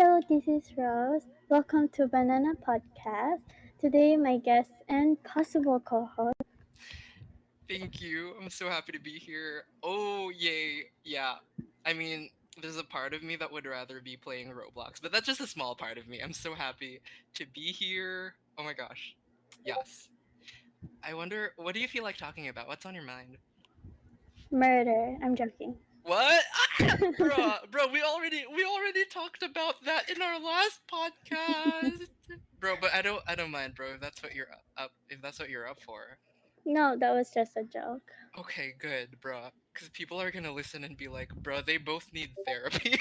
Hello, this is Rose. Welcome to Banana Podcast. Today, my guest and possible co host. Thank you. I'm so happy to be here. Oh, yay. Yeah. I mean, there's a part of me that would rather be playing Roblox, but that's just a small part of me. I'm so happy to be here. Oh my gosh. Yes. I wonder, what do you feel like talking about? What's on your mind? Murder. I'm joking. What? Bro, we already talked about that in our last podcast. Bro, but I don't mind, bro, if that's what you're up for. No, that was just a joke. Okay, good, bruh. Because people are gonna listen and be like, bruh, they both need therapy.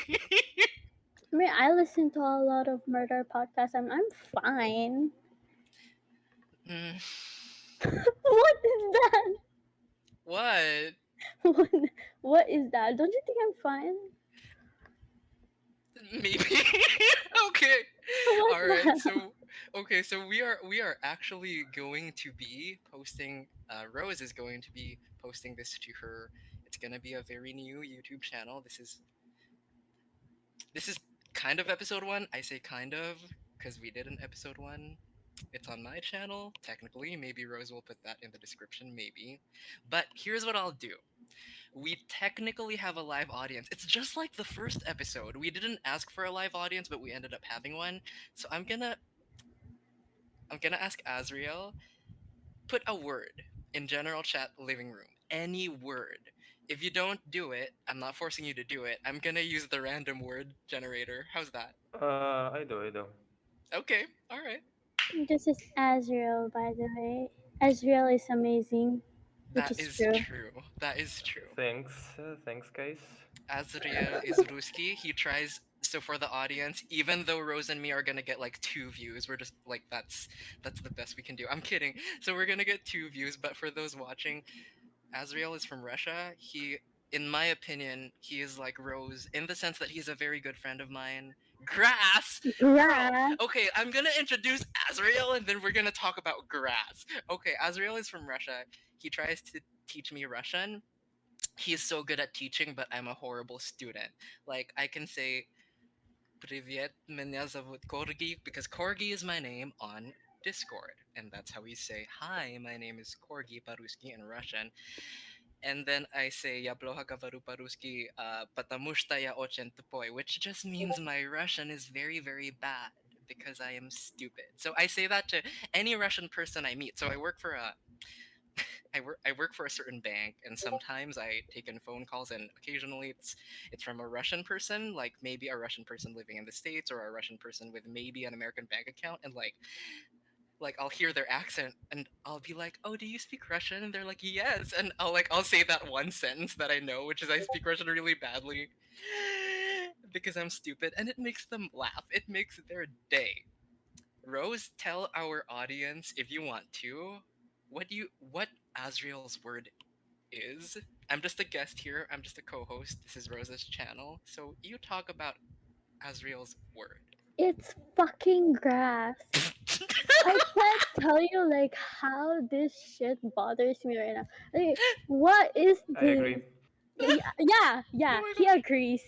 I mean, I listen to a lot of murder podcasts and I'm fine. Mm, What is that? what? What, what is that? Don't you think I'm fine? Maybe. Okay. What's All right. that? So we are actually going to be posting. Rose is going to be posting this to her. It's gonna be a very new YouTube channel. This is kind of episode one. I say kind of because we did an episode one. It's on my channel, technically. Maybe Rose will put that in the description, maybe. But here's what I'll do. We technically have a live audience. It's just like the first episode. We didn't ask for a live audience, but we ended up having one. So I'm gonna ask Asriel, put a word in general chat living room. Any word. If you don't do it, I'm not forcing you to do it. I'm gonna use the random word generator. How's that? I do. Okay, alright. This is Asriel, by the way. Asriel is amazing, which That is is true. true. That is true. Thanks, guys. Azriel is Ruski. He tries. So for the audience, even though Rose and me are gonna get like 2 views, we're just like that's the best we can do. I'm kidding. So we're gonna get 2 views, but for those watching, Azriel is from Russia. In my opinion, he is like Rose in the sense that he's a very good friend of mine. Grass, bro. Grass. Okay, I'm gonna introduce Azriel, and then we're gonna talk about grass. Okay, Azriel is from Russia. He tries to teach me Russian. He's so good at teaching, but I'm a horrible student. Like I can say "Привет, меня зовут Corgi" because Corgi is my name on Discord, and that's how we say "Hi, my name is Corgi по-русски" in Russian. And then I say "Я плохо говорю по-русски, потому что я очень тупой," which just means my Russian is very, very bad because I am stupid. So I say that to any Russian person I meet. So I work for a certain bank, and sometimes I take in phone calls, and occasionally it's from a Russian person, like maybe a Russian person living in the States or a Russian person with maybe an American bank account, and like I'll hear their accent and I'll be like, "Oh, do you speak Russian?" And they're like, "Yes." And I'll say that one sentence that I know, which is I speak Russian really badly because I'm stupid, and it makes them laugh. It makes their day. Rose, tell our audience if you want to, what Asriel's word is. I'm just a guest here. I'm just a co-host. This is Rose's channel. So you talk about Asriel's word. It's fucking grass. I can't tell you like how this shit bothers me right now. Like, what is I agree. this? Yeah, Oh my he gosh. agrees.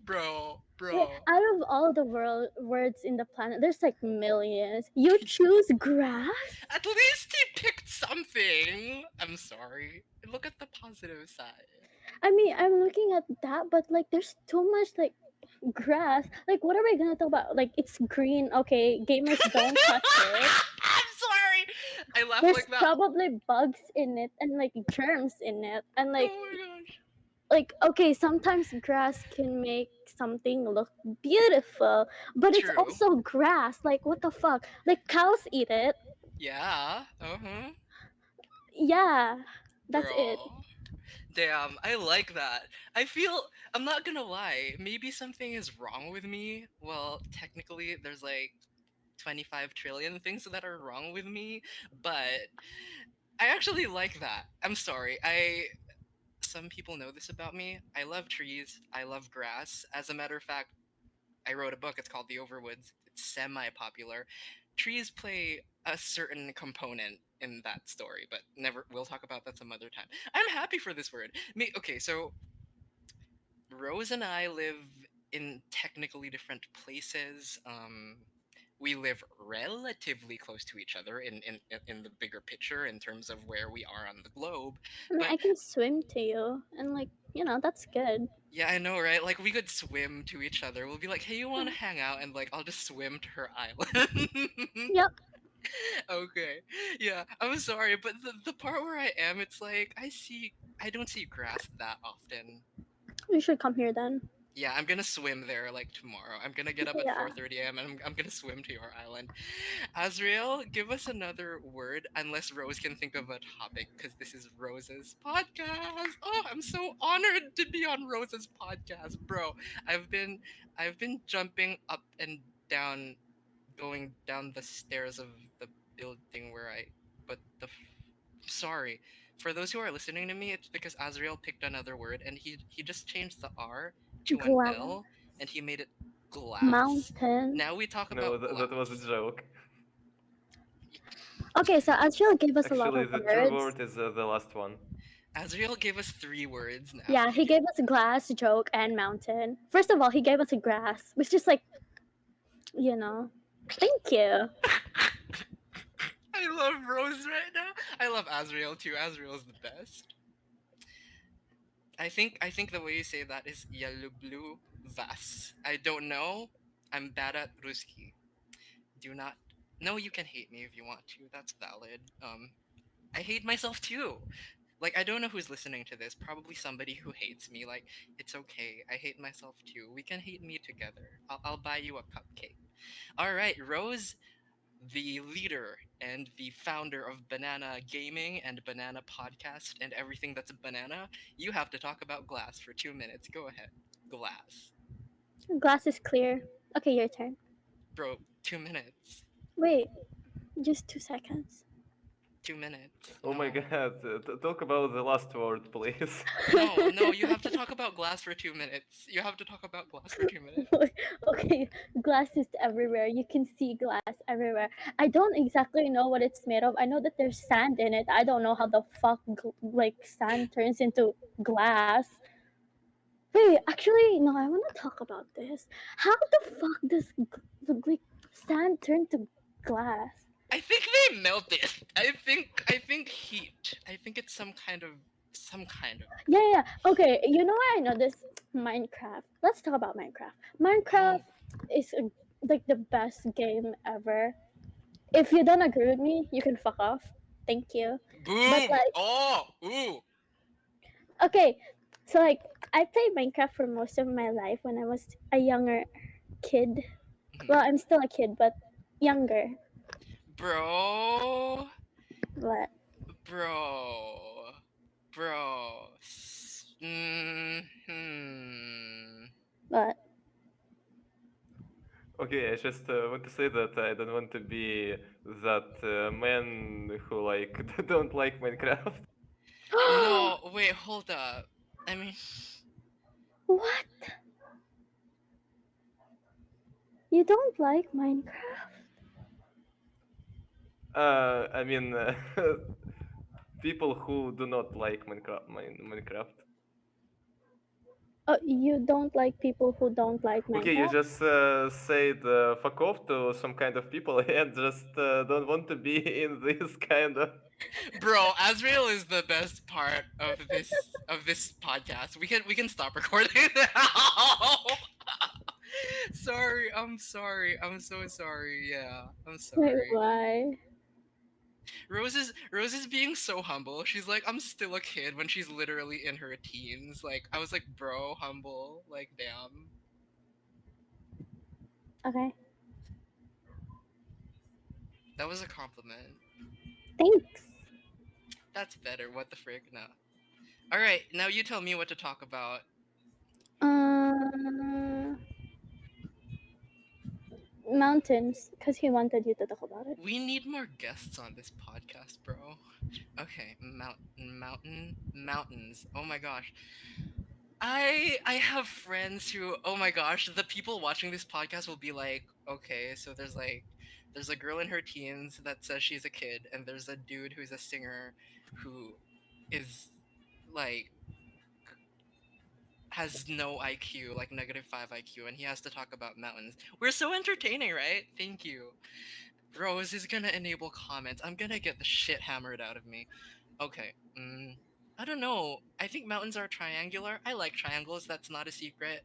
Like, Bro. out of all the words in the planet, there's like millions. You choose grass? At least he picked something. I'm sorry. Look at the positive side. I mean, I'm looking at that, but like, there's too much like grass. Like, what are we gonna talk about? Like, it's green. Okay, gamers don't touch it. I'm sorry. I laugh There's like that. probably bugs in it and like germs in it, and Oh my gosh. like okay, sometimes grass can make something look beautiful, but it's True. also grass. Like what the fuck? Like cows eat it. Yeah. Uh-huh. Yeah, that's it. Bro. Damn, I like that. I'm not gonna lie, maybe something is wrong with me. Well, technically, there's like 25 trillion things that are wrong with me, but I actually like that. I'm sorry. Some people know this about me. I love trees, I love grass. As a matter of fact, I wrote a book, it's called The Overwoods. It's semi popular. Trees play a certain component in that story, but never we'll talk about that some other time. I'm happy for this word. Okay, so Rose and I live. in technically different places. We live relatively close to each other in the bigger picture in terms of where we are on the globe. I mean, But I can swim to you, and like, that's good. yeah, I know, right? Like we could swim to each other. We'll be like, "Hey, you want to hang out?" And like, I'll just swim to her island. Yep, Okay. Yeah, I'm sorry, but the part where I am, it's like I don't see grass that often. you should come here then. Yeah, I'm gonna swim there like tomorrow. I'm gonna get up at Yeah. 4:30 a.m. and I'm gonna swim to your island. Asriel, give us another word, unless Rose can think of a topic, because this is Rose's podcast. Oh, I'm so honored to be on Rose's podcast, bro. I've been I've been jumping up and down, going down the stairs of the building where I. But sorry, for those who are listening to me, it's because Azriel picked another word and he just changed the R to an Glass. L and he made it glass. Mountain. Now we talk No, about that was a glass. joke. Okay, so Asriel gave us a lot Actually, of the true words. word is the last one. Azriel gave us three words now. Yeah, he gave us a glass, joke, and mountain. First of all, he gave us a grass, which just like, you know. Thank you. I love Rose right now. I love Azriel too. Azriel's the best. I think the way you say that is Yalublu Vas. I don't know. I'm bad at Ruski. Do not. No, you can hate me if you want to. That's valid. I hate myself too. Like, I don't know who's listening to this. Probably somebody who hates me. Like, it's okay. I hate myself too. We can hate me together. I'll buy you a cupcake. All right, Rose, the leader and the founder of Banana Gaming and Banana Podcast and everything that's a banana, you have to talk about glass for 2 minutes. Go ahead. Glass. Glass is clear. Okay, your turn. Bro, 2 minutes. Wait, just 2 seconds. 2 minutes. Oh my No. god, talk about the last word, please. No, no, you have to talk about glass for 2 minutes. You have to talk about glass for 2 minutes. Okay, glass is everywhere. You can see glass everywhere. I don't exactly know what it's made of. I know that there's sand in it. I don't know how the fuck like sand turns into glass. Wait, actually, no. I want to talk about this. How the fuck does like sand turn to glass? I think they melted. I think heat. I think it's some kind of Yeah, yeah. Okay, you know why I know this? Minecraft. Let's talk about Minecraft. Minecraft Oh, is like the best game ever. If you don't agree with me, you can fuck off. Thank you. But boom. like, Oh, ooh. okay, so like, I played Minecraft for most of my life when I was a younger kid. Well, Mhm. I'm still a kid, but younger. Bro. But Bro. Bro. but Okay, I just want to say that I don't want to be that man who like don't like Minecraft. No, wait, hold up. I mean, what? You don't like Minecraft? I mean, people who do not like Minecraft. You don't like people who don't like Okay, you Minecraft? just said fuck off to some kind of people and just don't want to be in this kind of. bro, Azrael is the best part of this podcast. We can stop recording now. Sorry, I'm sorry. I'm so sorry. Yeah, I'm Wait, sorry. why? Rose is being so humble. She's like, I'm still a kid when she's literally in her teens. Like I was like, bro, humble. Like damn. Okay, That was a compliment. thanks. That's better. What the frick? No. Alright, now you tell me what to talk about. Uh, Mountains, because he wanted you to talk about it. We need more guests on this podcast, bro. Okay, mountains. Oh my gosh. I have friends who, oh my gosh, the people watching this podcast will be like, okay, so there's a girl in her teens that says she's a kid, and there's a dude who's a singer who is like has no IQ, like -5 IQ, and he has to talk about mountains. We're so entertaining, right? Thank you. Rose is gonna enable comments. I'm gonna get the shit hammered out of me. Okay. I don't know. I think mountains are triangular. I like triangles. That's not a secret.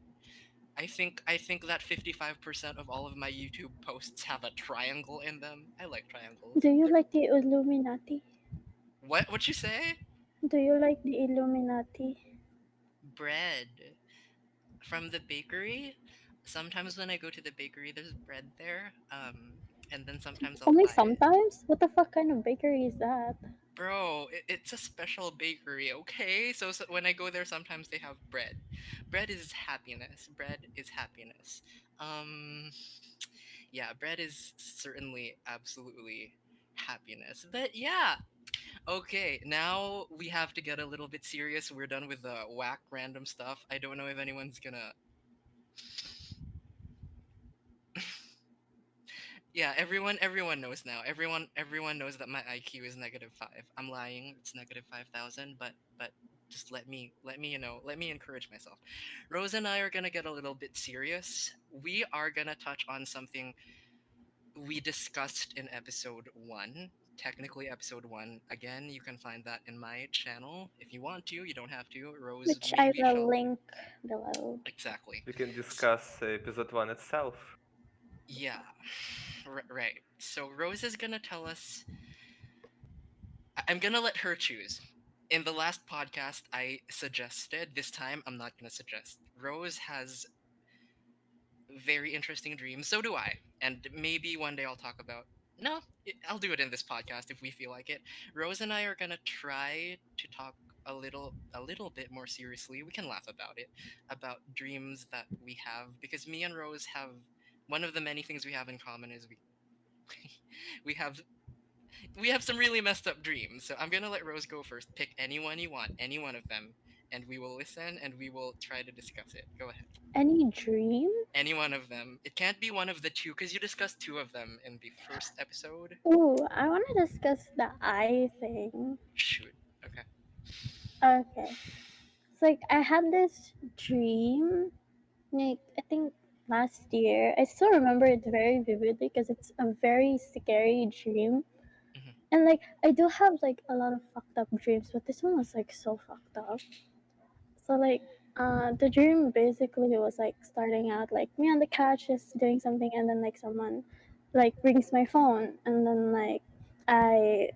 I think that 55% of all of my YouTube posts have a triangle in them. I like triangles. Do you They're like the Illuminati? what you say? Do you like the Illuminati? Bread from the bakery. Sometimes when I go to the bakery, there's bread there. And then sometimes I'll Only buy it. sometimes? What the fuck kind of bakery is that? Bro, it's a special bakery, okay? So when I go there, sometimes they have bread. Bread is happiness. Bread is happiness. Um, yeah, bread is certainly absolutely happiness. But yeah, okay, now we have to get a little bit serious. We're done with the whack random stuff. I don't know if anyone's gonna. Yeah, everyone knows now. Everyone knows that my IQ is -5. I'm lying. It's -5,000, but just let me let me encourage myself. Rose and I are going to get a little bit serious. We are going to touch on something we discussed in episode 1. Technically episode 1. Again, you can find that in my channel if you want to. You don't have to. Rose Which I maybe will she'll link below. exactly. We can S- discuss episode 1 itself. yeah. Right. So Rose is going to tell us I'm gonna let her choose. In the last podcast, I suggested. This time, I'm not gonna suggest. Rose has very interesting dreams. So do I. And maybe one day I'll talk about. No, I'll do it in this podcast if we feel like it. Rose and I are gonna try to talk a little bit more seriously. We can laugh about dreams that we have because me and Rose have one of the many things we have in common is we we have we have some really messed up dreams. So I'm gonna let Rose go first. Pick anyone you want, any one of them, and we will listen and we will try to discuss it. Go ahead. Any dream? Any one of them. It can't be one of the two because you discussed two of them in the first episode. Ooh, I want to discuss the eye thing. Shoot. Okay. Okay. It's like I had this dream, like I think last year. I still remember it very vividly because it's a very scary dream. Hmm. And like I do have like a lot of fucked up dreams, but this one was like so fucked up. So like the dream basically was like starting out like me on the couch just doing something, and then like someone like rings my phone, and then like I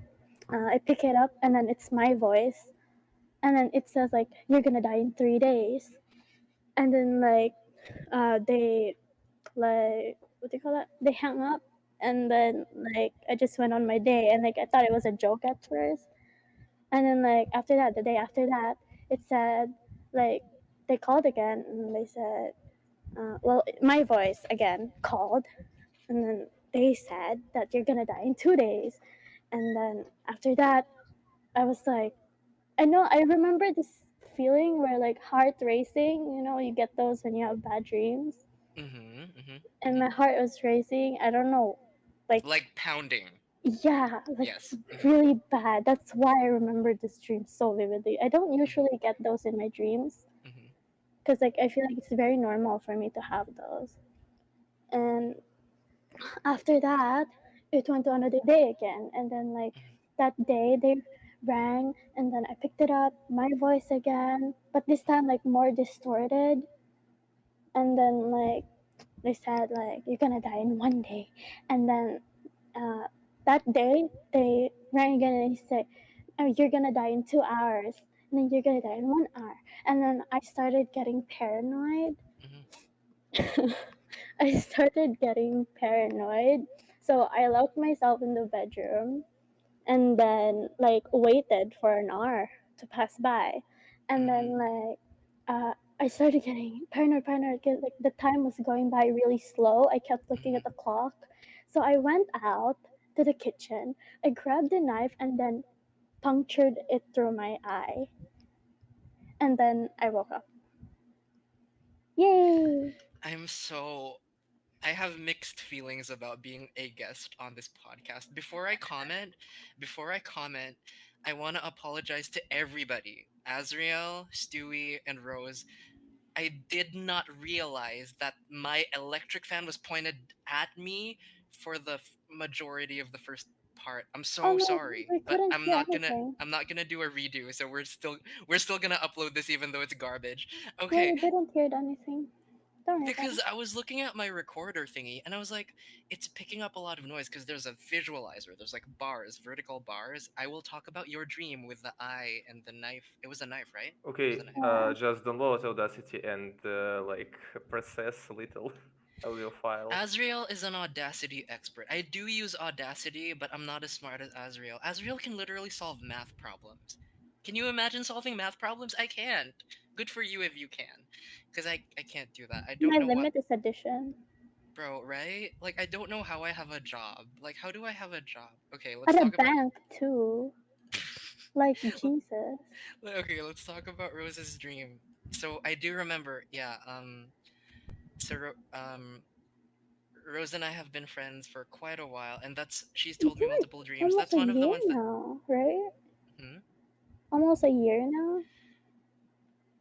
I pick it up, and then it's my voice, and then it says like you're gonna die in 3 days, and then like they like what do you call that? They hung up, and then like I just went on my day, and like I thought it was a joke at first, and then like after that, the day after that, it said like they called again, and they said, well, my voice again called, and then they said that you're gonna die in 2 days, and then after that, I was like, I remember this feeling where like heart racing. You get those when you have bad dreams, Hmm. Hmm. and Hmm. my heart was racing. I don't know, like Like pounding. yeah, like Yes. Hmm. really bad. That's why I remember this dream so vividly. I don't Hmm. usually get those in my dreams Hmm. because like I feel like it's very normal for me to have those. And after that, it went to another day again, and then like that day they rang, and then I picked it up, my voice again, but this time like more distorted, and then like they said like you're gonna die in 1 day, and then uh, that day they rang again and they said, oh, you're gonna die in 2 hours, and then you're gonna die in 1 hour, and then I started getting paranoid. Hmm. I started getting paranoid, so I locked myself in the bedroom, and then like waited for an hour to pass by, and then Hmm. like I started getting paranoid because like the time was going by really slow. I kept looking at Hmm. the clock, so I went out to the kitchen. I grabbed a knife and then punctured it through my eye, and then I woke up. Yay! I'm so I have mixed feelings about being a guest on this podcast. Before I comment, I want to apologize to everybody. Asriel, Stewie, and Rose. I did not realize that my electric fan was pointed at me for the majority of the first part. I'm Oh so no, sorry, we but couldn't hear anything. I'm not gonna do a redo. So we're still gonna upload this even though it's garbage. Yeah, Okay, we didn't hear anything. Don't worry about because it. I was looking at my recorder thingy and I was like, it's picking up a lot of noise because there's a visualizer. There's like bars, vertical bars. I will talk about your dream with the eye and the knife. It was a knife, right? It was Okay, a knife. Yeah. just download Audacity and like process a little audio file. Asriel is an Audacity expert. I do use Audacity, but I'm not as smart as Asriel. Asriel can literally solve math problems. Can you imagine solving math problems? I can't. Good for you if you can. Because I can't do that. I don't My know what. limit is addition. Bro, right? Like, I don't know how I have a job. Like, how do I have a job? Okay, let's At a talk about. bank too. Like Jesus. Okay, let's talk about Rose's dream. So, I do remember, yeah, so, Rose and I have been friends for quite a while, and she's It's told me been like multiple dreams. almost That's a one of the year ones that, now, right? hmm, Almost a year now.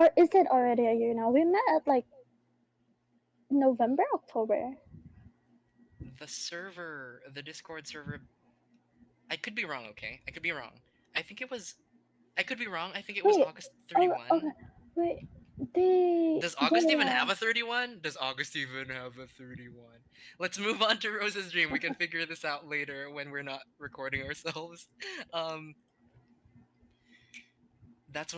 Or is it already a year now? We met at like November, October. the Discord server, I could be wrong, okay? I could be wrong. I think it was, I could be wrong. I think it was Wait. August Oh, okay. 31. Wait. They. Does Yeah, August even yeah. have a 31? Does August even have a 31? Let's move on to Rose's dream. We can figure this out later when we're not recording ourselves. Um, that's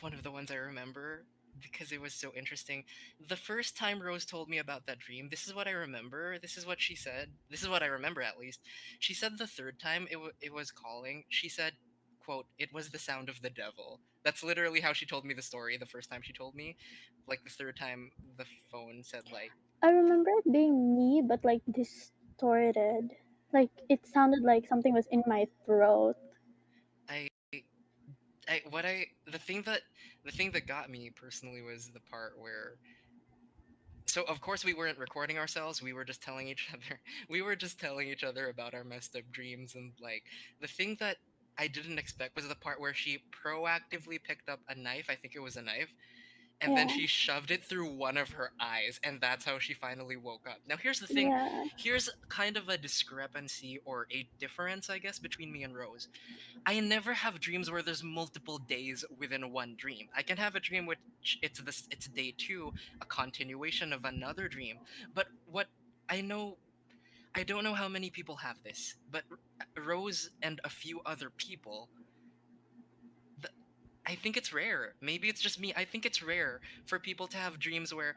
one of the ones I remember because it was so interesting. The first time Rose told me about that dream, this is what I remember. This is what she said. This is what I remember at least. She said the third time it was calling. She said, "quote It was the sound of the devil." That's literally how she told me the story the first time she told me. Like the third time the phone said like I remember it being me, but like distorted. Like it sounded like something was in my throat. I I what I the thing that got me personally was the part where so of course we weren't recording ourselves, we were just telling each other we were just telling each other about our messed up dreams, and like the thing that I didn't expect was the part where she proactively picked up a knife. I think it was a knife, and then Yeah. she shoved it through one of her eyes, and that's how she finally woke up. Now here's the thing, Yeah. here's kind of a discrepancy or a difference, I guess, between me and Rose. I never have dreams where there's multiple days within one dream. I can have a dream which it's day 2, a continuation of another dream. But what I know I don't know how many people have this, but Rose and a few other people, th- I think it's rare. Maybe it's just me. I think it's rare for people to have dreams where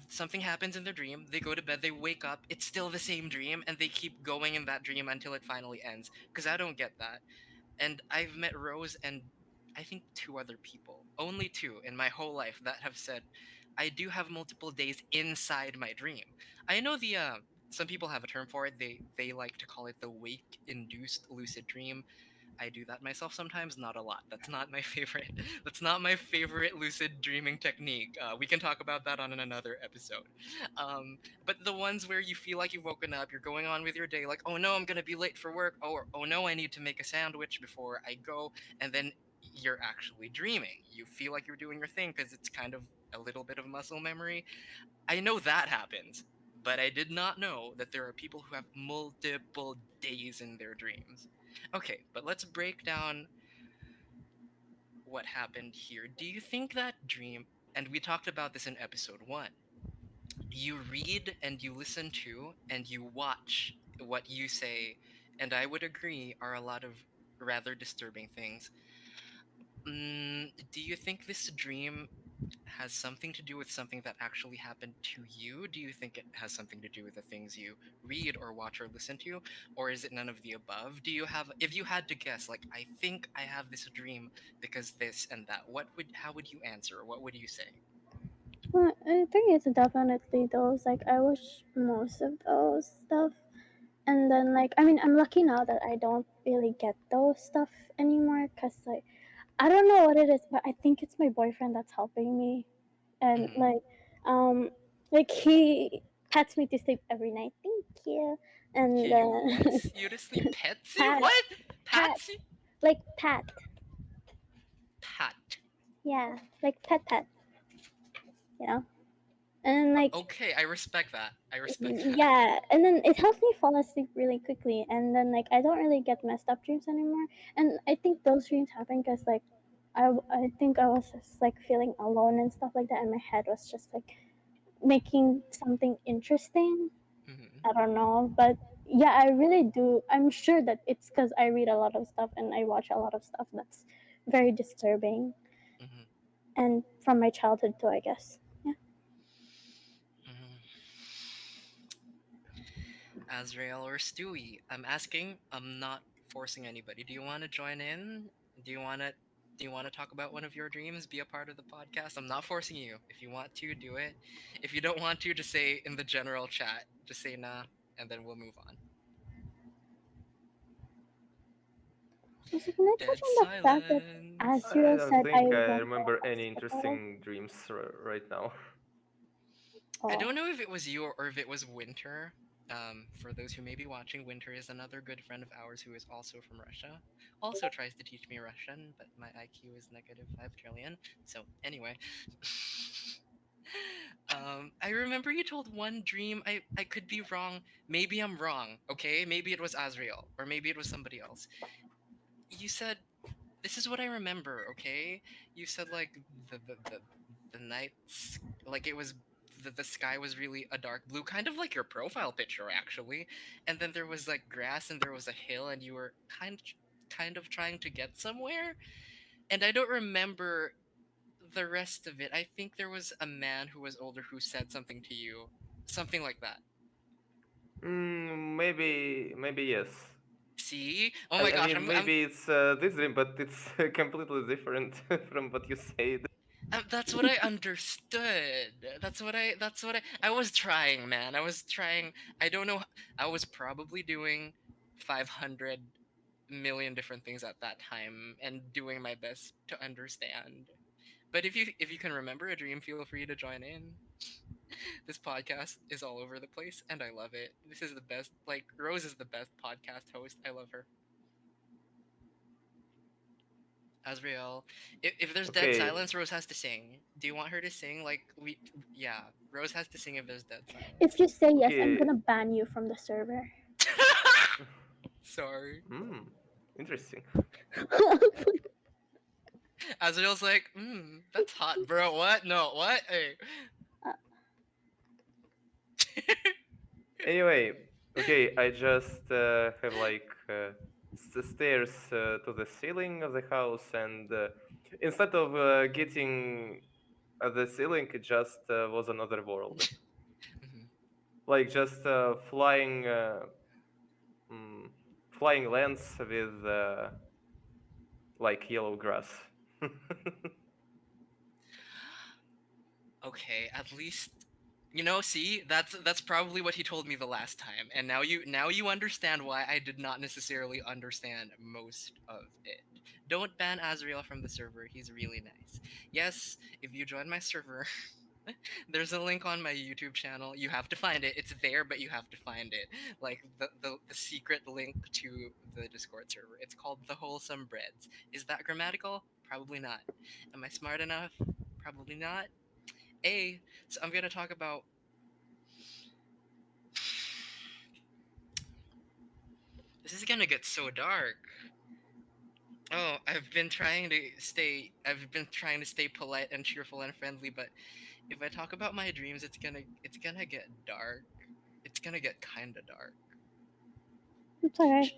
something happens in their dream, they go to bed, they wake up, it's still the same dream, and they keep going in that dream until it finally ends. Because I don't get that. And I've met Rose and I think 2 other people, only 2 in my whole life that have said I do have multiple days inside my dream. I know the some people have a term for it. They like to call it the wake induced lucid dream. I do that myself sometimes, not a lot. That's not my favorite. That's not my favorite lucid dreaming technique. We can talk about that on another episode. But the ones where you feel like you've woken up, you're going on with your day, like, oh no, I'm gonna be late for work. Or oh no, I need to make a sandwich before I go, and then you're actually dreaming. You feel like you're doing your thing because it's kind of a little bit of muscle memory. I know that happens, but I did not know that there are people who have multiple days in their dreams. Okay, but let's break down what happened here. Do you think that dream, and we talked about this in episode 1, you read and you listen to and you watch what you say, and I would agree, are a lot of rather disturbing things. Do you think this dream has something to do with something that actually happened to you? Do you think it has something to do with the things you read or watch or listen to? Or is it none of the above? Do you have, if you had to guess, like, I think I have this dream because this and that, how would you answer? What would you say? Well, I think it's definitely those. Like I watch most of those stuff, and then like I mean I'm lucky now that I don't really get those stuff anymore. Cause like I don't know what it is, but I think it's my boyfriend that's helping me, and Hmm. um like he pets me to sleep every night. Thank you, and He wants you to sleep. Pets you? pat What? pat Pats you? like pat Pat. yeah like pet. you know. And like, Okay, I respect that. I respect that. yeah, and then it helps me fall asleep really quickly, and then like I don't really get messed up dreams anymore. And I think those dreams happen because like I think I was just like feeling alone and stuff like that, and my head was just like making something interesting. Hmm. I don't know, but yeah, I really do. I'm sure that it's because I read a lot of stuff and I watch a lot of stuff that's very disturbing, Hmm. and from my childhood too, I guess. Yeah. Hmm. Azrael or Stewie, I'm asking. I'm not forcing anybody. Do you want to join in? Do you want to? Do you want to talk about one of your dreams? Be a part of the podcast. I'm not forcing you. If you want to, do it. If you don't want to, just say in the general chat. Just say nah, and then we'll move on. Also, can I touch Dead on the fact that silence. I Asriel don't said think I I went to remember a any hospital? interesting dreams right now. I Oh, don't know if it was you or if it was Winter. For those who may be watching, Winter is another good friend of ours who is also from Russia. Also tries to teach me Russian, but my IQ is negative 5 trillion. So, anyway. I remember you told one dream. I could be wrong. Maybe I'm wrong, okay? Maybe it was Azriel, or maybe it was somebody else. You said this is what I remember, okay? You said like the nights like it was the sky was really a dark blue, kind of like your profile picture actually. And then there was like grass and there was a hill and you were kind of trying to get somewhere. And I don't remember the rest of it. I think there was a man who was older who said something to you. Something like that. Maybe yes. See? Oh my I gosh, mean, I'm maybe it's this dream, but it's completely different from what you said. That's what I understood. I was trying, man. I was trying. I don't know. I was probably doing 500 million different things at that time and doing my best to understand. But if you can remember a dream, feel free to join in. This podcast is all over the place and I love it. This is the best. Like Rose is the best podcast host. I love her. Azrael, if there's dead Okay, silence, Rose has to sing. Do you want her to sing? Like we, yeah, Rose has to sing if there's dead silence. if you say yes, I'm okay. gonna ban you from the server. Sorry. Hmm, interesting. Azrael's like, that's hot, bro. What? No, what? Hey. Anyway, okay, I just have like stairs to the ceiling of the house, and instead of getting at the ceiling, it just was another world, Mhm. like just mm, flying lands with like yellow grass. Okay, at least see, that's probably what he told me the last time, and now you understand why I did not necessarily understand most of it. Don't ban Azrael from the server. He's really nice. Yes, if you join my server, there's a link on my YouTube channel. You have to find it. It's there, but you have to find it. Like the secret link to the Discord server. It's called The Wholesome Breads. Is that grammatical? Probably not. Am I smart enough? Probably not. So I'm gonna talk about. This is gonna get so dark. Oh, I've been trying to stay polite and cheerful and friendly, but if I talk about my dreams, it's gonna get dark. It's gonna get kinda dark. It's alright. Sh-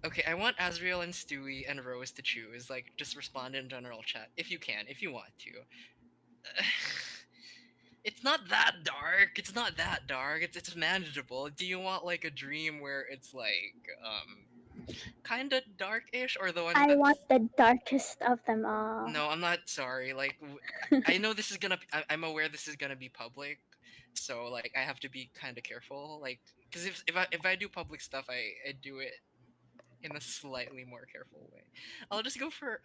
Okay, I want Azriel and Stewie and Rose to choose. Like, just respond in general chat if you can, if you want to. It's not that dark. It's not that dark. It's manageable. Do you want like a dream where it's like kind of dark-ish, or the one I want that's the darkest of them all. no, I'm not sorry. Like I know this is gonna. I'm aware this is gonna be public, so like I have to be kind of careful. Like because if I do public stuff, I do it in a slightly more careful way. I'll just go for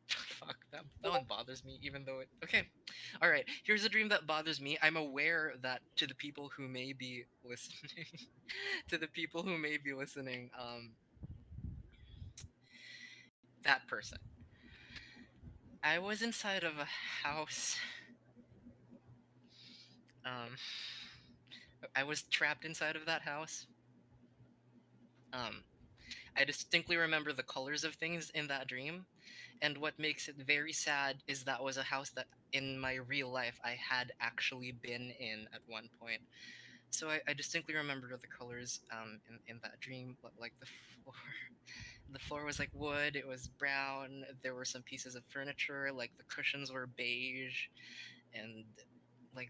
fuck that one bothers me even though it okay. All right, here's a dream that bothers me. I'm aware that to the people who may be listening to the people who may be listening that person. I was inside of a house. Um, I was trapped inside of that house. Um, I distinctly remember the colors of things in that dream, and what makes it very sad is that was a house that in my real life I had actually been in at one point. So I distinctly remember the colors in that dream, like the floor. The floor was like wood, it was brown, there were some pieces of furniture, like the cushions were beige, and like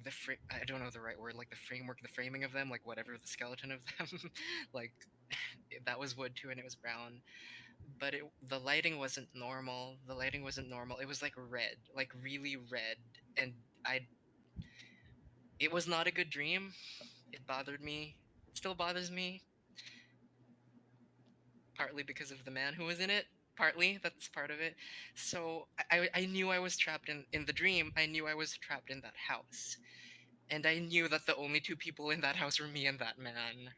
I don't know the right word, like the framework, the framing of them, like whatever the skeleton of them, like that was wood too, and it was brown. But the lighting wasn't normal. The lighting wasn't normal. It was like red, like really red, and I. It was not a good dream. It bothered me. It still bothers me, partly because of the man who was in it. Partly, that's part of it. So I knew I was trapped in the dream. I knew I was trapped in that house, and I knew that the only two people in that house were me and that man.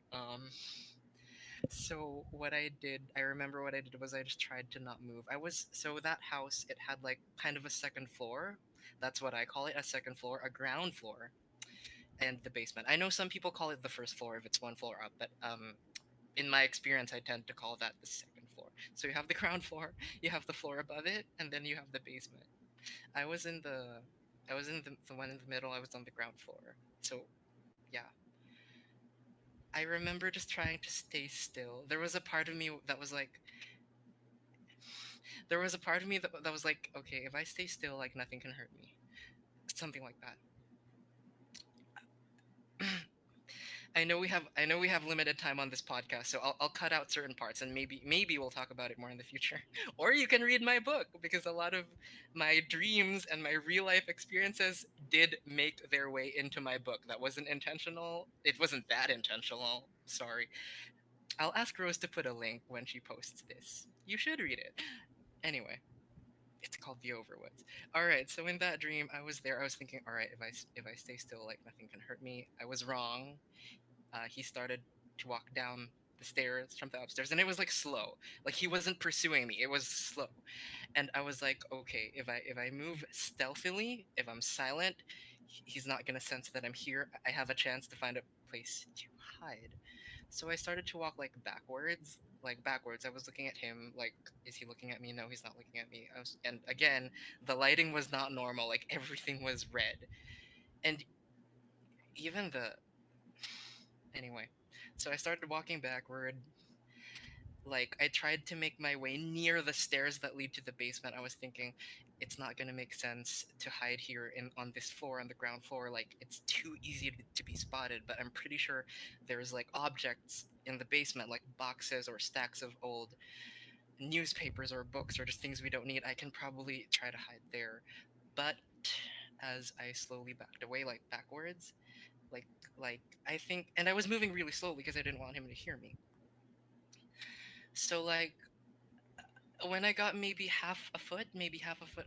So what I did, I remember what I did was I just tried to not move. So that house, it had like kind of a second floor. That's what I call it, a second floor, a ground floor, and the basement. I know some people call it the first floor if it's one floor up, but in my experience, I tend to call that the second floor. So you have the ground floor, you have the floor above it, and then you have the basement. I was in the, I was in the one in the middle. I was on the ground floor. So yeah, I remember just trying to stay still. There was a part of me that was like, there was a part of me that was like, okay, if I stay still, like nothing can hurt me, something like that. I know we have limited time on this podcast, so I'll cut out certain parts, and maybe we'll talk about it more in the future. Or you can read my book, because a lot of my dreams and my real life experiences did make their way into my book. That wasn't intentional. It wasn't that intentional. Sorry. I'll ask Rose to put a link when she posts this. You should read it. Anyway, it's called The Overwoods. All right, so in that dream, I was there. I was thinking, all right, if I stay still, like nothing can hurt me. I was wrong. He started to walk down the stairs from the upstairs, and it was like slow. Like he wasn't pursuing me. It was slow, and I was like, okay, if I move stealthily, if I'm silent, he's not gonna sense that I'm here. I have a chance to find a place to hide. So I started to walk like backwards. Like backwards, I was looking at him. Like, is he looking at me? No, he's not looking at me. And again, the lighting was not normal. Like everything was red, and even the anyway. So I started walking backward. Like I tried to make my way near the stairs that lead to the basement. I was thinking it's not going to make sense to hide here in on this floor, on the ground floor. Like it's too easy to be spotted, but I'm pretty sure there's like objects in the basement, like boxes or stacks of old newspapers or books or just things we don't need. I can probably try to hide there. But as I slowly backed away, like backwards, like like I think, and I was moving really slowly because I didn't want him to hear me. So like when I got maybe half a foot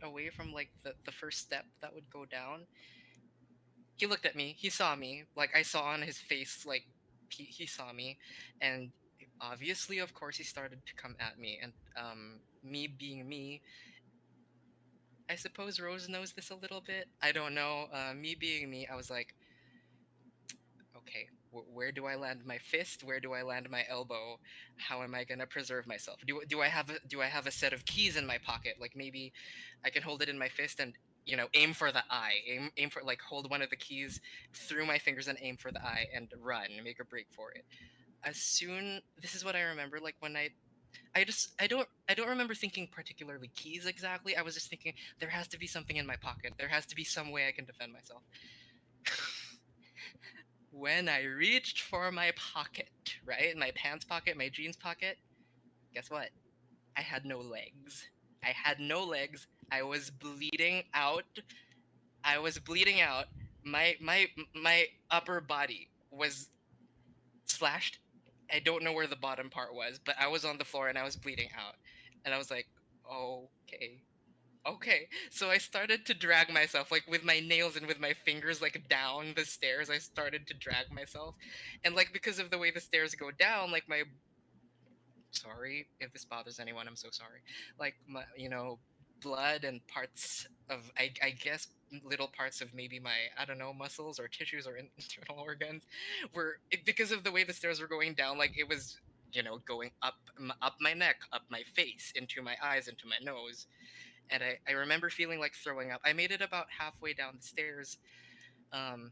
away from like the first step that would go down, he looked at me. He saw me. Like I saw on his face, like he saw me, and obviously, of course, he started to come at me. And me being me, I suppose Rose knows this a little bit. I don't know. Me being me, I was like, okay, where do I land my fist? Where do I land my elbow? How am I gonna preserve myself? Do I have a set of keys in my pocket? Like maybe I can hold it in my fist and aim for the eye. Aim for like hold one of the keys through my fingers and aim for the eye and run, make a break for it. This is what I remember. Like when I don't remember thinking particularly keys exactly. I was just thinking there has to be something in my pocket. There has to be some way I can defend myself. When I reached for my pocket, right? My pants pocket, my jeans pocket, guess what? I had no legs. I had no legs. I was bleeding out. I was bleeding out. My upper body was slashed. I don't know where the bottom part was, but I was on the floor and I was bleeding out. And I was like, okay, okay. So I started to drag myself, like with my nails and with my fingers, like down the stairs. I started to drag myself. And like because of the way the stairs go down, like sorry if this bothers anyone, I'm so sorry. Like my blood and parts of I guess little parts of maybe my, I don't know, muscles or tissues or internal organs because of the way the stairs were going down. Like it was, going up my neck, up my face, into my eyes, into my nose. And I remember feeling like throwing up. I made it about halfway down the stairs. um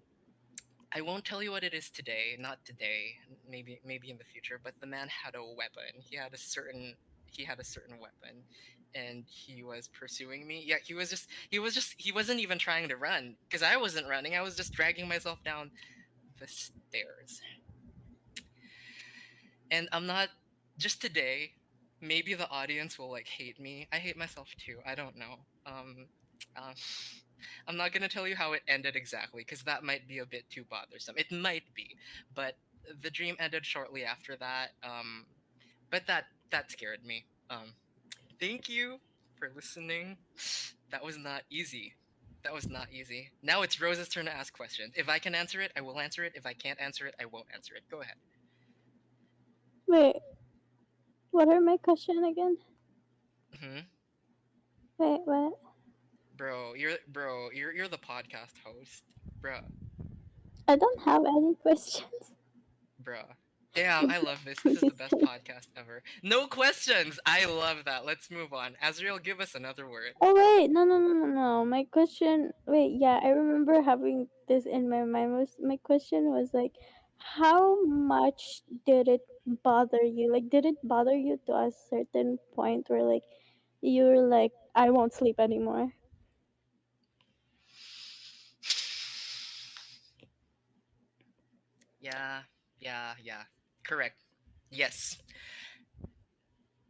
I won't tell you what it is today, not today, maybe in the future, but the man had a weapon. He had a certain weapon, and he was pursuing me. Yeah, he wasn't even trying to run because I wasn't running. I was just dragging myself down the stairs. And I'm not just today, maybe the audience will like hate me. I hate myself too. I don't know. Um I'm not gonna tell you how it ended exactly because that might be a bit too bothersome. It might be, but the dream ended shortly after that. But that scared me. Thank you for listening. That was not easy. That was not easy. Now it's Rose's turn to ask questions. If I can answer it, I will answer it. If I can't answer it, I won't answer it. Go ahead. Wait, what are my question again? Hmm. Wait, what? Bro, you're the podcast host, bro. I don't have any questions. Bruh. Damn, I love this. This is the best podcast ever. No questions. I love that. Let's move on. Azriel, give us another word. Oh wait, no, no, no, no, no. My question. Wait, yeah, I remember having this in my mind. My question was like, how much did it bother you? Like, did it bother you to a certain point where like you were like, I won't sleep anymore? Yeah, yeah. Correct. Yes.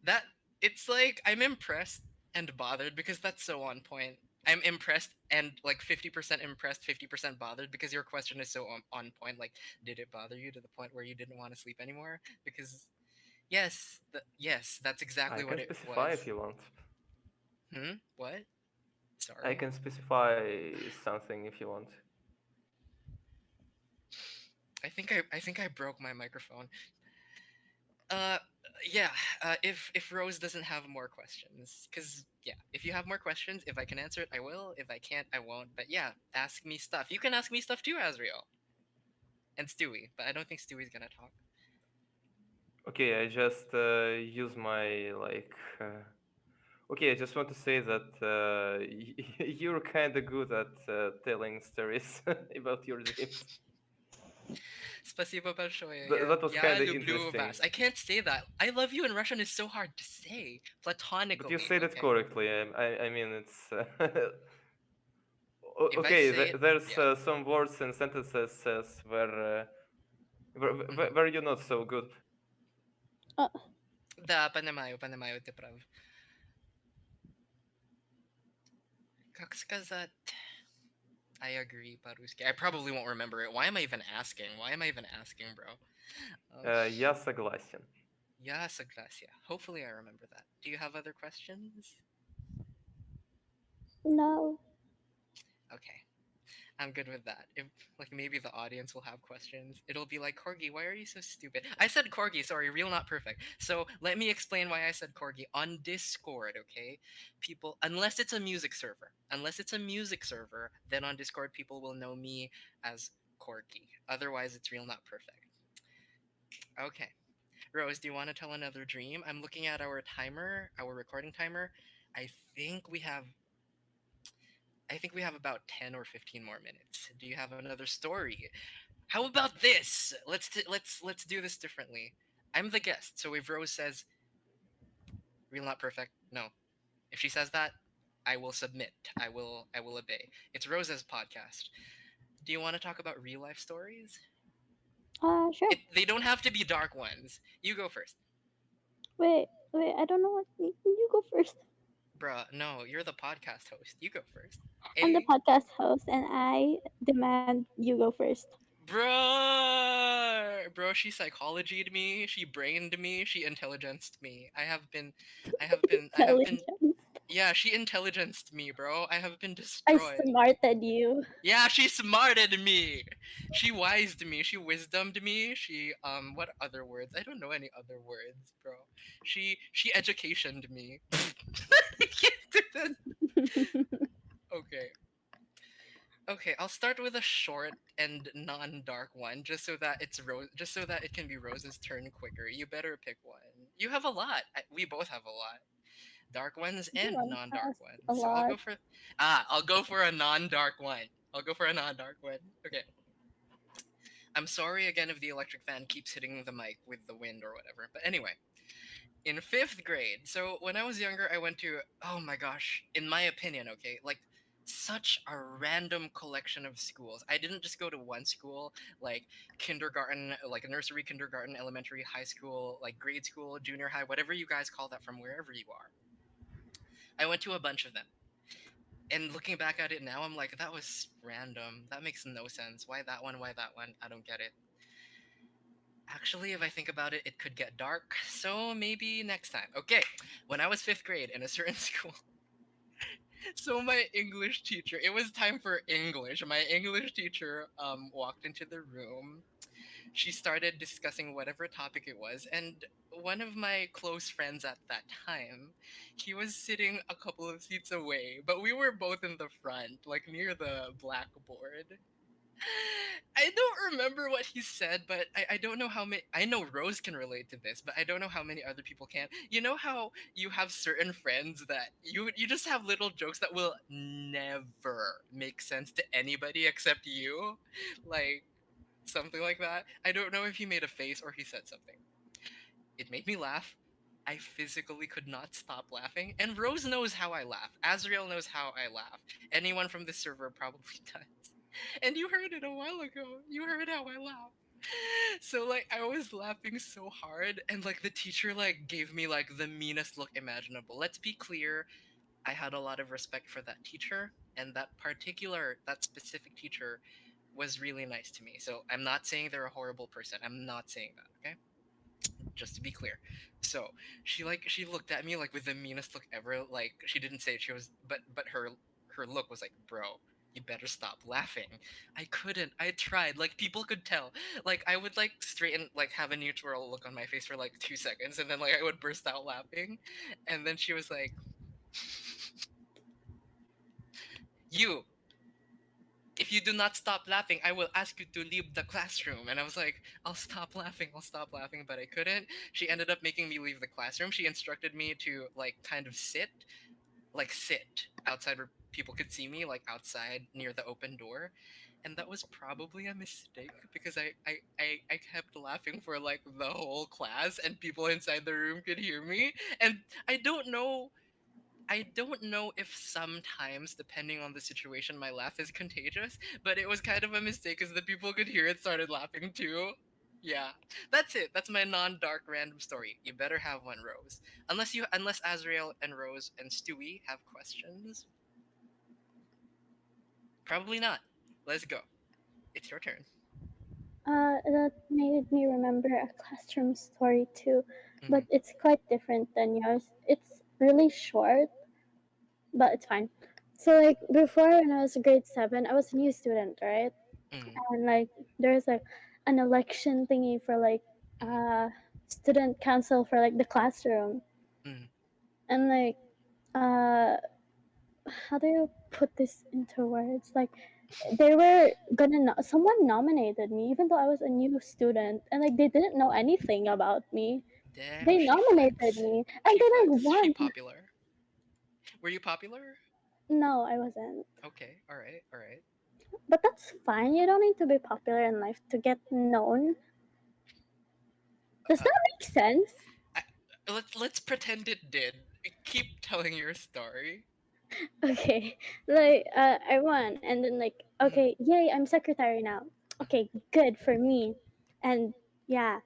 That it's like I'm impressed and bothered because that's so on point. I'm impressed and like 50% impressed, 50% bothered because your question is so on point. Like, did it bother you to the point where you didn't want to sleep anymore? Because yes, that's I exactly what can it specify if was. you want. What? I Sorry. can specify something if you want. I think I broke my microphone. Uh, yeah. If Rose doesn't have more questions, because yeah, if you have more questions, if I can answer it, I will. If I can't, I won't. But yeah, ask me stuff. You can ask me stuff too, Asriel and Stewie. But I don't think Stewie's gonna talk. Okay, I just use my like. Okay, I just want to say that you're kind of good at telling stories about your dreams. Спасибо большое. Yeah, That was я kind of люблю interesting. вас. I can't say that. I love you in Russian is so hard to say But you platonically. said it Okay. correctly. I mean, it's If I okay. say it, There's yeah. some words and sentences Hmm. where you're not so good. Uh, Да, понимаю, ты прав. Как сказать? I agree, Paruski. I probably won't remember it. Why am I even asking? Why am I even asking, bro? Um, Я согласен. yeah, Sagracia. Hopefully, I remember that. Do you have other questions? no. Okay, I'm good with that. If like maybe the audience will have questions, it'll be like Corgi, why are you so stupid? I said Corgi. Sorry, real not perfect. So let me explain why I said Corgi on Discord. Okay, people, unless it's a music server, then on Discord people will know me as Corgi. Otherwise, it's real not perfect. Okay. Rose, do you want to tell another dream? I'm looking at our timer, our recording timer. I think we have I think we have about 10 or 15 more minutes. Do you have another story? How about this? Let's do this differently. I'm the guest, so if Rose says real not perfect, no. If she says that, I will submit. I will obey. It's Rose's podcast. Do you want to talk about real life stories? Sure. They don't have to be dark ones. You go first. Wait. I don't know what. You go first. Bruh, no, you're the podcast host. You go first. I'm the A. podcast host, and I demand you go first. Bro, she psychologied me, she brained me, she intelligenced me. I have been Intelligence. Yeah, she intelligenced me, bro. I have been I destroyed. smarted you. Yeah, she smarted me. She wised me. She wisdomed me. She what other words? I don't know any other words, bro. She educationed me. I can't do this. Okay. Okay, I'll start with a short and non-dark one, just so that it can be Rose's turn quicker. You better pick one. You have a lot. We both have a lot. Dark ones and Everyone non-dark has ones. a So I'll lot. go for I'll go for a non-dark one. I'll go for a non-dark one. Okay. I'm sorry again if the electric fan keeps hitting the mic with the wind or whatever. But anyway, in 5th grade, so when I was younger, I went to, oh my gosh, in my opinion, okay, like such a random collection of schools. I didn't just go to one school, like kindergarten, like nursery, kindergarten, elementary, high school, like grade school, junior high, whatever you guys call that from wherever you are. I went to a bunch of them. And looking back at it now, I'm like, that was random. That makes no sense. Why that one? Why that one? I don't get it. Actually, if I think about it, it could get dark. So maybe next time. Okay. When I was 5th grade in a certain school, so my English teacher, it was time for English. My English teacher walked into the room. She started discussing whatever topic it was, and one of my close friends at that time, he was sitting a couple of seats away, but we were both in the front, like near the blackboard. I don't remember what he said, but I don't know how many. I know Rose can relate to this, but I don't know how many other people can. You know how you have certain friends that you just have little jokes that will never make sense to anybody except you, like something like that. I don't know if he made a face or he said something. It made me laugh. I physically could not stop laughing, and Rose knows how I laugh. Asriel knows how I laugh. Anyone from this server probably does. And you heard it a while ago. You heard how I laugh. So like I was laughing so hard and like the teacher like gave me like the meanest look imaginable. Let's be clear, I had a lot of respect for that teacher and that specific teacher was really nice to me. So I'm not saying they're a horrible person. I'm not saying that, okay? Just to be clear. So she looked at me like with the meanest look ever. Like she didn't say it, she was but her look was like, bro, you better stop laughing. I couldn't. I tried. Like people could tell. Like I would like straighten like have a neutral look on my face for like 2 seconds and then like I would burst out laughing. And then she was like, you, if you do not stop laughing, I will ask you to leave the classroom. And I was like, I'll stop laughing, but I couldn't. She ended up making me leave the classroom. She instructed me to like kind of sit outside where people could see me, like outside near the open door. And that was probably a mistake because I kept laughing for like the whole class and people inside the room could hear me. And I don't know I don't know if sometimes, depending on the situation, my laugh is contagious, but it was kind of a mistake because the people could hear it started laughing too. Yeah, that's it. That's my non-dark random story. You better have one, Rose. Unless Azrael and Rose and Stewie have questions. Probably not. Let's go. It's your turn. That made me remember a classroom story too, Mm-hmm. but it's quite different than yours. It's really short, but it's fine. So like before when I was grade 7, I was a new student, right? Mm-hmm. And like there's like an election thingy for like Mm-hmm. uh student council for like the classroom. Mm-hmm. And like uh how do you put this into words? Like they were gonna someone nominated me even though I was a new student and like they didn't know anything about me. Damn, They she nominated flex. me and She then I flex. She won. popular. Were you popular? No, I wasn't. Okay. All right. All right. But that's fine. You don't need to be popular in life to get known. Does Uh, that make sense? I, let's pretend it did. Keep telling your story. Okay, like I won, and then like Mhm, okay, yay, I'm secretary now. mhm, Okay, good for me, and yeah.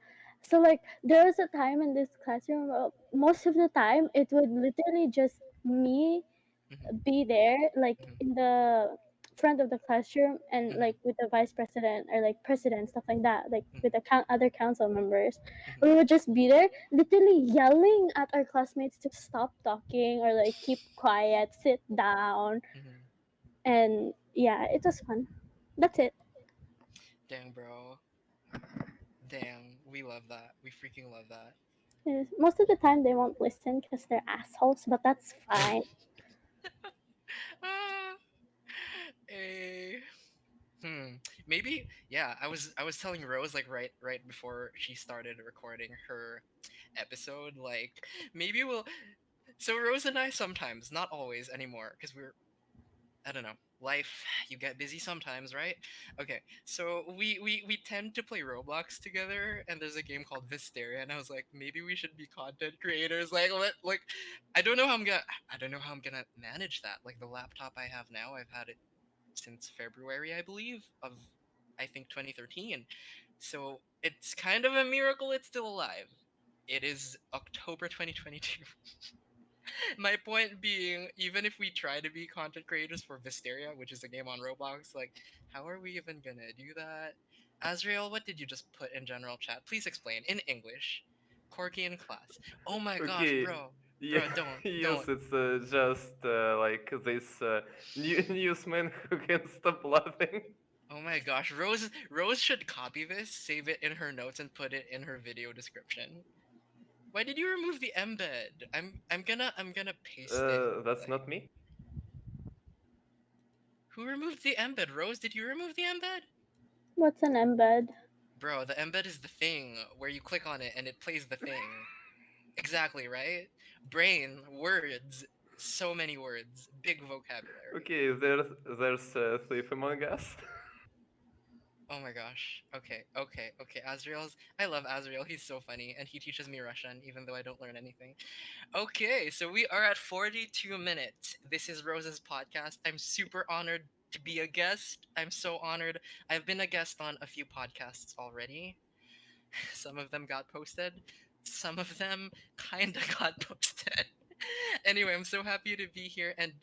So like there was a time in this classroom. Most of the time, it would literally just me mhm, be there, like mhm, in the front of the classroom and Mhm. like with the vice president or like president, stuff like that, like with Mhm. the other council members. Mhm. We would just be there literally yelling at our classmates to stop talking or like keep quiet, sit down. Mhm. And yeah, it was fun. That's it. Dang, bro. Dang, we love that. We freaking love that. Yes, most of the time they won't listen because they're assholes, but that's fine. Ah, eh. Hmm. Maybe. Yeah. I was telling Rose like right before she started recording her episode. Like maybe we'll. So Rose and I sometimes, not always anymore, because we're I don't know. Life, you get busy sometimes, right? Okay, so we tend to play Roblox together, and there's a game called Visteria, and I was like, maybe we should be content creators. Like, I don't know how I don't know how I'm gonna manage that. Like the laptop I have now, I've had it since February, I believe, of I think 2013. So it's kind of a miracle it's still alive. It is October 2022. My point being, even if we try to be content creators for Visteria, which is a game on Roblox, like, how are we even gonna do that? Asriel, what did you just put in general chat? Please explain in English. Corky in class. Oh my gosh, Okay, bro. yeah, Bro, don't, yes, don't. it's just like this newsman who can't stop laughing. Oh my gosh, Rose should copy this, save it in her notes, and put it in her video description. Why did you remove the embed? I'm gonna paste it. That's Like, not me. who removed the embed? Rose, did you remove the embed? What's an embed? Bro, the embed is the thing where you click on it and it plays the thing. Exactly, right? Brain, words, so many words, big vocabulary. Okay, there's Thief Among Us. Oh my gosh. Okay, okay, okay. Asriel's. I love Asriel. He's so funny, and he teaches me Russian, even though I don't learn anything. Okay, so we are at 42 minutes. This is Rose's podcast. I'm super honored to be a guest. I'm so honored. I've been a guest on a few podcasts already. Some of them got posted. Some of them kind of got posted. Anyway, I'm so happy to be here, and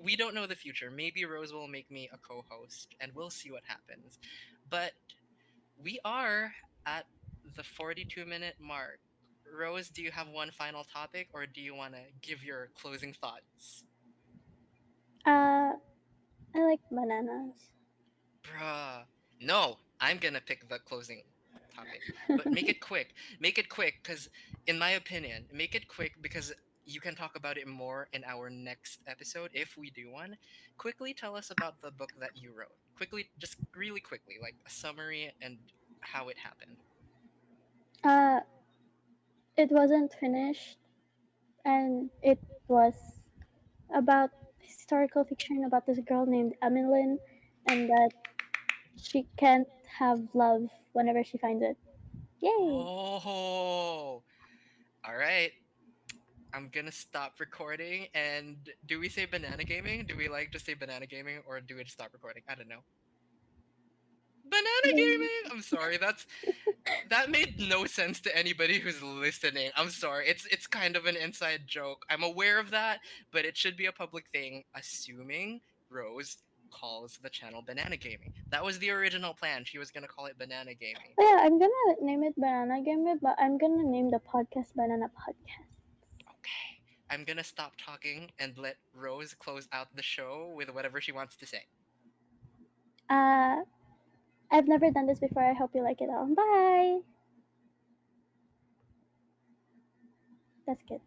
we don't know the future. Maybe Rose will make me a co-host, and we'll see what happens. But we are at the 42-minute mark. Rose, do you have one final topic, or do you want to give your closing thoughts? Uh, I like bananas. Bruh. No, I'm gonna pick the closing topic. But make it quick. Make it quick, because, in my opinion, make it quick because you can talk about it more in our next episode if we do one. Quickly tell us about the book that you wrote. Quickly, just really quickly, like a summary and how it happened. uh, it wasn't finished, and it was about historical fiction about this girl named Emmeline, and that she can't have love whenever she finds it. Yay! Oh, all right. I'm gonna stop recording. And do we say banana gaming? Do we like to say banana gaming, or do we just stop recording? I don't know. Banana Yay. gaming. I'm sorry. That made no sense to anybody who's listening. I'm sorry. It's kind of an inside joke. I'm aware of that, but it should be a public thing. Assuming Rose calls the channel Banana Gaming. That was the original plan. She was gonna call it Banana Gaming. Oh yeah, I'm gonna name it Banana Game, but I'm gonna name the podcast Banana Podcast. Okay. I'm gonna stop talking and let Rose close out the show with whatever she wants to say. Uh, I've never done this before. I hope you like it all. Bye. That's good.